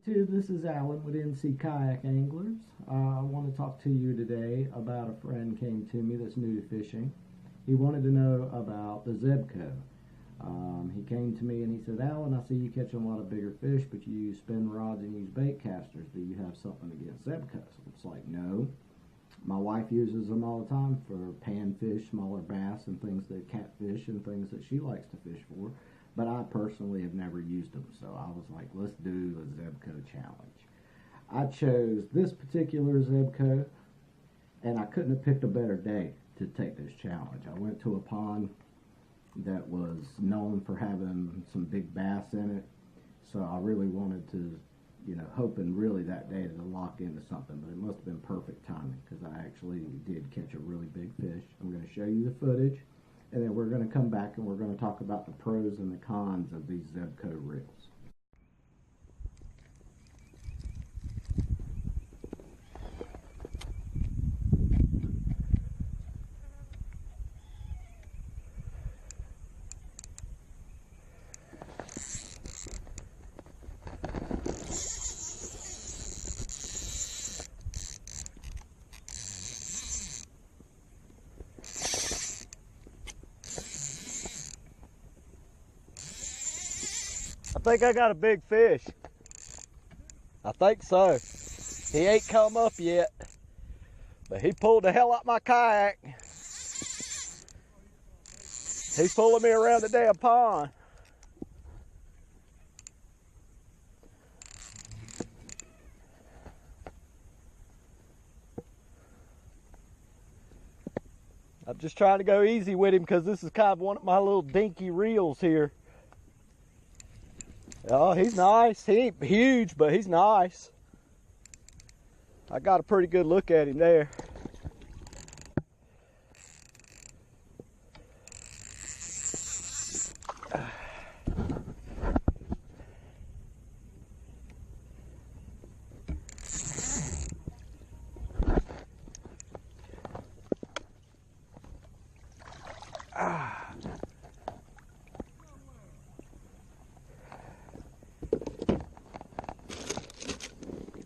This is Alan with NC Kayak Anglers. I want to talk to you today about a friend came to me that's new to fishing. He wanted to know about the Zebco. He came to me and he said, Alan, I see you catching a lot of bigger fish, but you use spin rods and use bait casters. Do you have something against Zebcos? It's like, no. My wife uses them all the time for panfish, smaller bass, and things that catfish and things that she likes to fish for. But I personally have never used them, so I was like, let's do a Zebco challenge. I chose this particular Zebco, and I couldn't have picked a better day to take this challenge. I went to a pond that was known for having some big bass in it, so I really wanted to, hoping really that day to lock into something, but it must have been perfect timing because I actually did catch a really big fish. I'm going to show you the footage, and then we're going to come back and we're going to talk about the pros and the cons of these Zebco reels. I think I got a big fish. I think so. He ain't come up yet, but he pulled the hell out my kayak. He's pulling me around the damn pond. I'm just trying to go easy with him because this is kind of one of my little dinky reels here. Oh, he's nice. He ain't huge, but he's nice. I got a pretty good look at him there.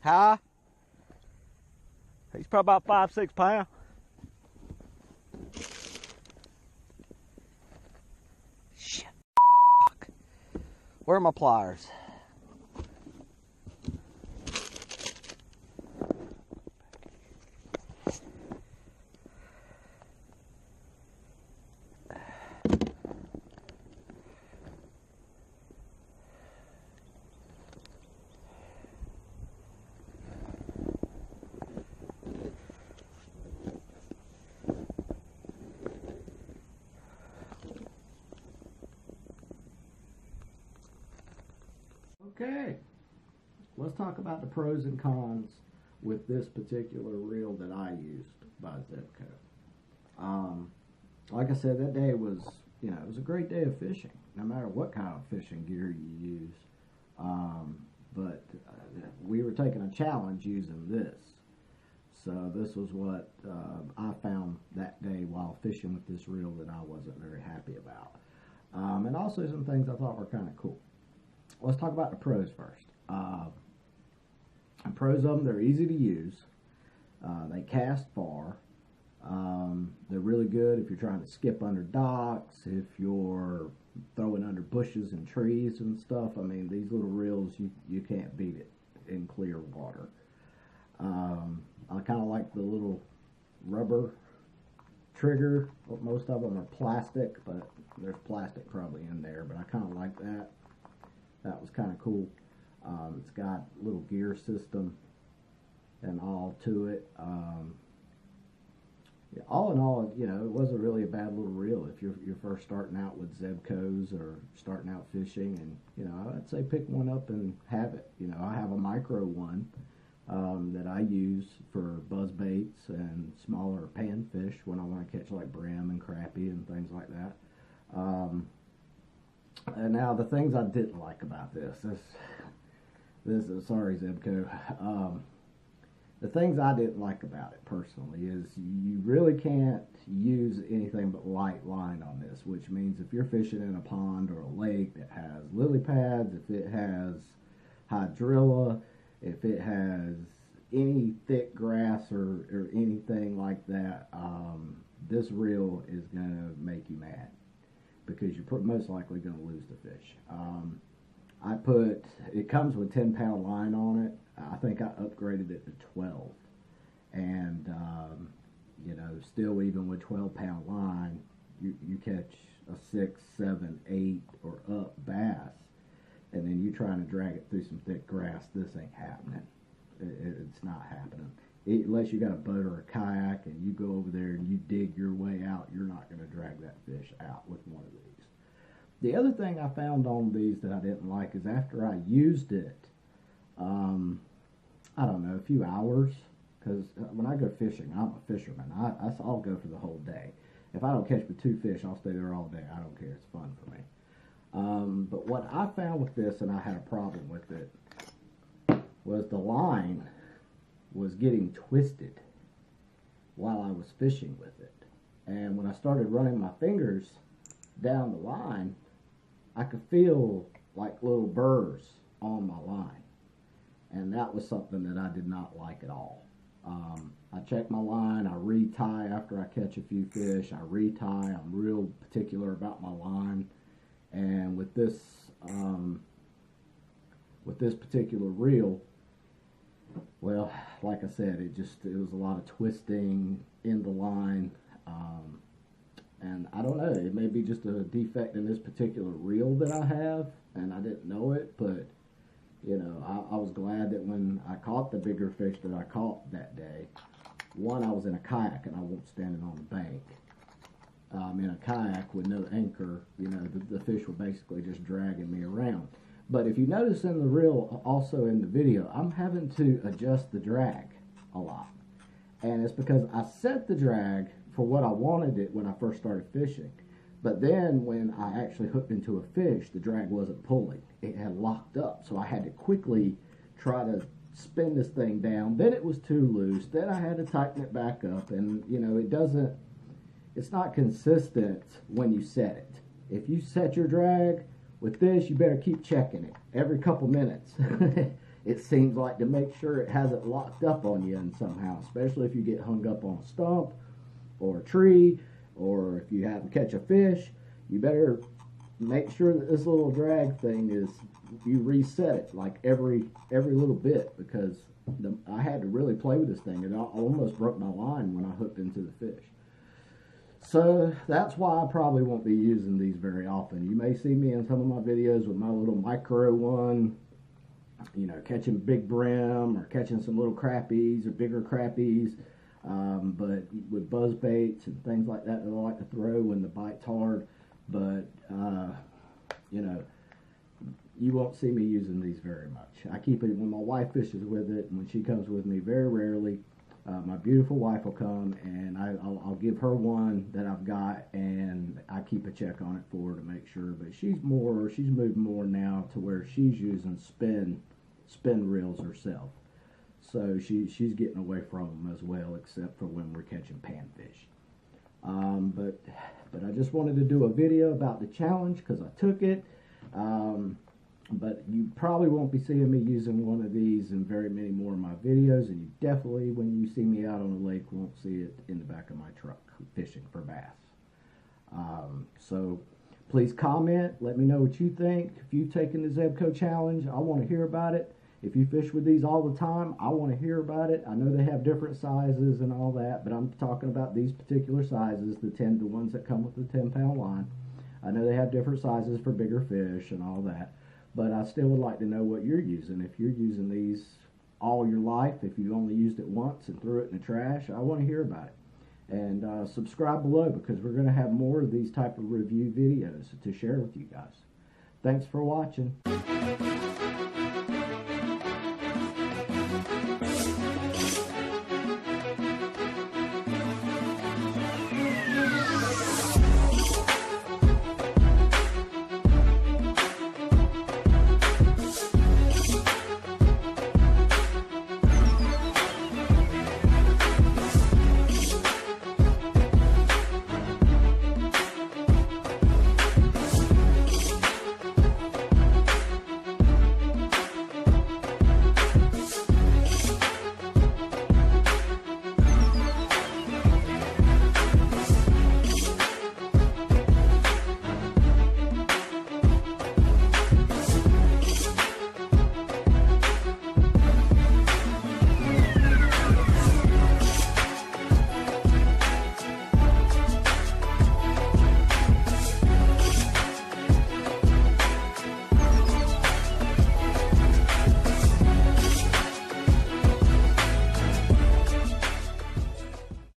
Huh? He's probably about 5-6 pounds. Shit. Where are my pliers? Okay, let's talk about the pros and cons with this particular reel that I used by Zebco. Like I said, that day was, it was a great day of fishing, no matter what kind of fishing gear you use. But we were taking a challenge using this. So this was what I found that day while fishing with this reel that I wasn't very happy about. And also some things I thought were kind of cool. Let's talk about the pros first. The pros of them, they're easy to use. They cast far. They're really good if you're trying to skip under docks, if you're throwing under bushes and trees and stuff. I mean, these little reels, you can't beat it in clear water. I kind of like the little rubber trigger. Most of them are plastic, but there's plastic probably in there, but I kind of like that. That was kind of cool. It's got a little gear system and all to it. Yeah, all in all, it wasn't really a bad little reel if you're first starting out with Zebcos or starting out fishing. And I'd say pick one up and have it. I have a micro one that I use for buzz baits and smaller panfish when I want to catch like brim and crappie and things like that. And now the things I didn't like about this is sorry Zebco. The things I didn't like about it personally is you really can't use anything but light line on this, which means if you're fishing in a pond or a lake that has lily pads, if it has hydrilla, If it has any thick grass or anything like that, this reel is going to make you mad, because you're most likely going to lose the fish. It comes with 10-pound line on it. I think I upgraded it to 12. And, still even with 12-pound line, you catch a 6, 7, 8 or up bass, and then you're trying to drag it through some thick grass. This ain't happening. It's not happening. Unless you got a boat or a kayak and you go over there and you dig your way out, you're not going to drag that fish out with one of these. The other thing I found on these that I didn't like is after I used it, I don't know, a few hours, because when I go fishing, I'm a fisherman. I'll go for the whole day. If I don't catch but 2 fish, I'll stay there all day. I don't care. It's fun for me. But what I found with this, and I had a problem with it, was the line was getting twisted while I was fishing with it. And when I started running my fingers down the line, I could feel like little burrs on my line. And that was something that I did not like at all. I check my line, I retie after I catch a few fish, I retie. I'm real particular about my line. And with this particular reel, well, like I said, it was a lot of twisting in the line. And I don't know, it may be just a defect in this particular reel that I have, and I didn't know it, but I was glad that when I caught the bigger fish that I caught that day, one, I was in a kayak and I wasn't standing on the bank. In a kayak with no anchor, the fish were basically just dragging me around. But if you notice in the reel, also in the video, I'm having to adjust the drag a lot. And it's because I set the drag for what I wanted it when I first started fishing. But then when I actually hooked into a fish, the drag wasn't pulling. It had locked up. So I had to quickly try to spin this thing down. Then it was too loose. Then I had to tighten it back up. And, it's not consistent when you set it. If you set your drag with this, you better keep checking it every couple minutes. It seems like, to make sure it hasn't locked up on you and somehow, especially if you get hung up on a stump or a tree, or if you have to catch a fish, you better make sure that this little drag thing you reset it like every little bit, because I had to really play with this thing. It almost broke my line when I hooked into the fish. So that's why I probably won't be using these very often. You may see me in some of my videos with my little micro one, catching big brim or catching some little crappies or bigger crappies. But with buzz baits and things like that I like to throw when the bite's hard. But, you won't see me using these very much. I keep it when my wife fishes with it, and when she comes with me, very rarely. My beautiful wife will come, and I'll give her one that I've got, and I keep a check on it for her to make sure. But she's moved more now to where she's using spin reels herself. So she's getting away from them as well, except for when we're catching panfish. But I just wanted to do a video about the challenge because I took it. But you probably won't be seeing me using one of these in very many more of my videos, and you definitely, when you see me out on the lake, won't see it in the back of my truck fishing for bass. So please comment, let me know what you think. If you've taken the Zebco challenge, I want to hear about it. If you fish with these all the time, I want to hear about it. I know they have different sizes and all that, but I'm talking about these particular sizes, the ones that come with the 10-pound line. I know they have different sizes for bigger fish and all that, but I still would like to know what you're using. If you're using these all your life, if you only used it once and threw it in the trash, I want to hear about it. And subscribe below, because we're going to have more of these type of review videos to share with you guys. Thanks for watching.